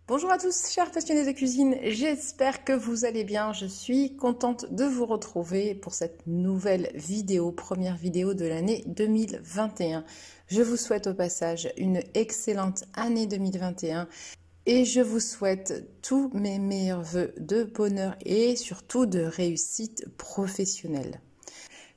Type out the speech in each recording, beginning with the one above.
Bonjour à tous, chers passionnés de cuisine, j'espère que vous allez bien. Je suis contente de vous retrouver pour cette nouvelle vidéo, première vidéo de l'année 2021. Je vous souhaite au passage une excellente année 2021 et je vous souhaite tous mes meilleurs vœux de bonheur et surtout de réussite professionnelle.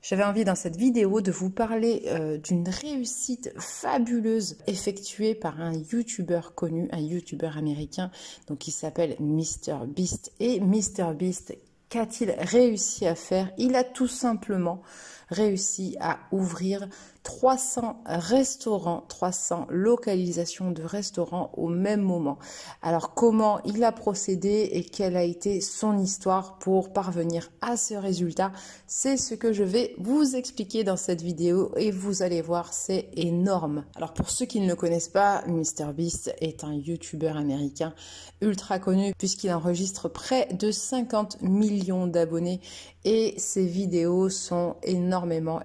J'avais envie dans cette vidéo de vous parler d'une réussite fabuleuse effectuée par un youtubeur connu, un youtubeur américain donc qui s'appelle MrBeast. Et MrBeast, qu'a-t-il réussi à faire? Il a tout simplement réussi à ouvrir 300 restaurants, 300 localisations de restaurants au même moment. Alors comment il a procédé et quelle a été son histoire pour parvenir à ce résultat? C'est ce que je vais vous expliquer dans cette vidéo et vous allez voir, c'est énorme. Alors pour ceux qui ne le connaissent pas, MrBeast est un youtubeur américain ultra connu puisqu'il enregistre près de 50 millions d'abonnés et ses vidéos sont énormément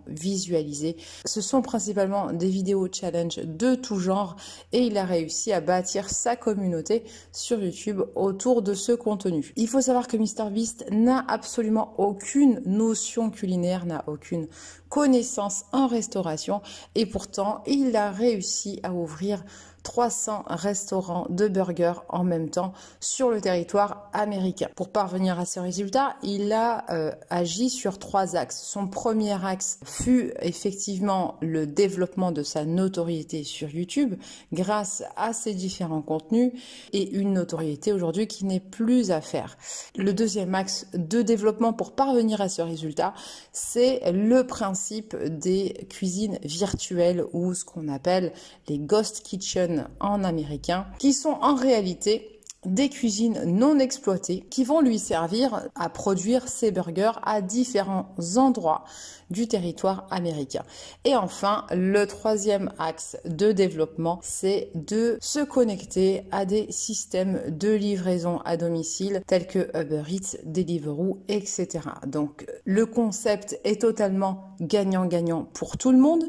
visualisées. Ce sont principalement des vidéos challenge de tout genre et il a réussi à bâtir sa communauté sur YouTube autour de ce contenu. Il faut savoir que MrBeast n'a absolument aucune notion culinaire, n'a aucune connaissance en restauration et pourtant il a réussi à ouvrir 300 restaurants de burgers en même temps sur le territoire américain. Pour parvenir à ce résultat, il a agi sur 3 axes. Son premier axe fut effectivement le développement de sa notoriété sur YouTube grâce à ses différents contenus et une notoriété aujourd'hui qui n'est plus à faire. Le deuxième axe de développement pour parvenir à ce résultat, c'est le principe des cuisines virtuelles ou ce qu'on appelle les ghost kitchen en américain, qui sont en réalité des cuisines non exploitées qui vont lui servir à produire ses burgers à différents endroits du territoire américain. Et enfin, le troisième axe de développement, c'est de se connecter à des systèmes de livraison à domicile tels que Uber Eats, Deliveroo, etc. Donc, le concept est totalement gagnant-gagnant pour tout le monde.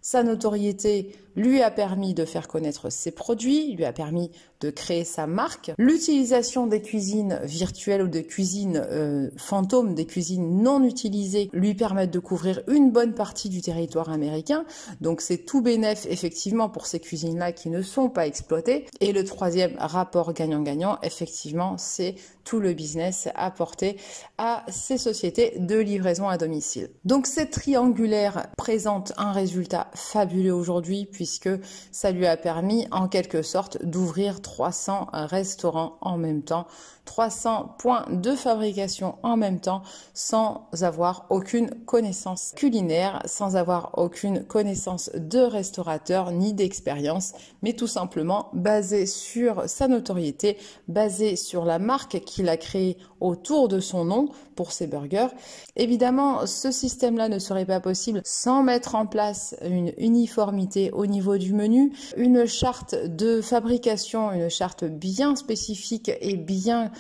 Sa notoriété lui a permis de faire connaître ses produits, lui a permis de créer sa marque. L'utilisation des cuisines virtuelles ou des cuisines fantômes, des cuisines non utilisées, lui permettent de couvrir une bonne partie du territoire américain. Donc c'est tout bénef effectivement pour ces cuisines-là qui ne sont pas exploitées. Et le troisième rapport gagnant-gagnant, effectivement, c'est tout le business apporté à ces sociétés de livraison à domicile. Donc cette triangulaire présente un résultat fabuleux aujourd'hui puisque ça lui a permis en quelque sorte d'ouvrir 300 restaurants en même temps, 300 points de fabrication en même temps sans avoir aucune connaissance culinaire, sans avoir aucune connaissance de restaurateur ni d'expérience, mais tout simplement basé sur sa notoriété, basé sur la marque qu'il a créée autour de son nom pour ses burgers. Évidemment, ce système-là ne serait pas possible sans mettre en place une uniformité au niveau du menu, une charte de fabrication, une charte bien spécifique et bien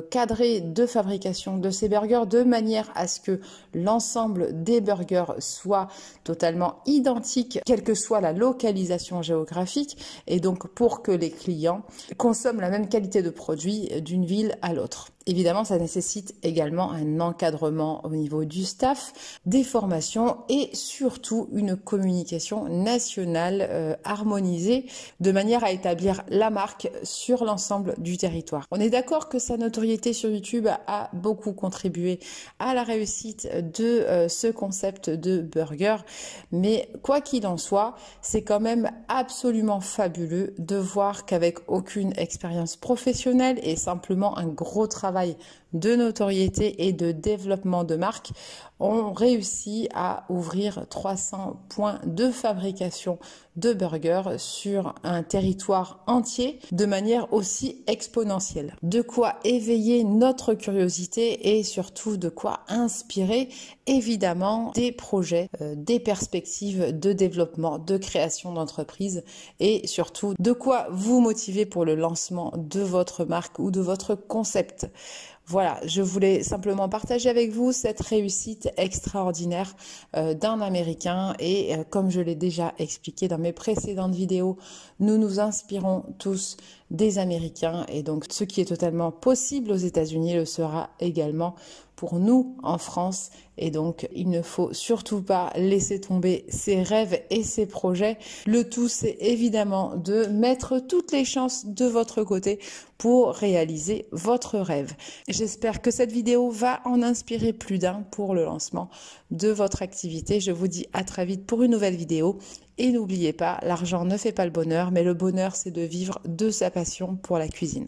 cadrée de fabrication de ces burgers de manière à ce que l'ensemble des burgers soit totalement identique, quelle que soit la localisation géographique, et donc pour que les clients consomment la même qualité de produit d'une ville à l'autre. Évidemment, ça nécessite également un encadrement au niveau du staff, des formations et surtout une communication nationale harmonisée de manière à établir la marque sur l'ensemble du territoire. On est d'accord que sa notoriété sur YouTube a beaucoup contribué à la réussite de ce concept de burger, mais quoi qu'il en soit, c'est quand même absolument fabuleux de voir qu'avec aucune expérience professionnelle et simplement un gros travail de notoriété et de développement de marque, on réussit à ouvrir 300 points de fabrication de burgers sur un territoire entier de manière aussi exponentielle. De quoi éveiller notre curiosité et surtout de quoi inspirer évidemment des projets, des perspectives de développement, de création d'entreprise et surtout de quoi vous motiver pour le lancement de votre marque ou de votre concept. Voilà, je voulais simplement partager avec vous cette réussite extraordinaire d'un Américain et comme je l'ai déjà expliqué dans mes précédentes vidéos, nous nous inspirons tous des Américains. Et donc, ce qui est totalement possible aux États-Unis le sera également pour nous en France. Et donc, il ne faut surtout pas laisser tomber ses rêves et ses projets. Le tout, c'est évidemment de mettre toutes les chances de votre côté pour réaliser votre rêve. J'espère que cette vidéo va en inspirer plus d'un pour le lancement de votre activité. Je vous dis à très vite pour une nouvelle vidéo. Et n'oubliez pas, l'argent ne fait pas le bonheur, mais le bonheur, c'est de vivre de sa passion pour la cuisine.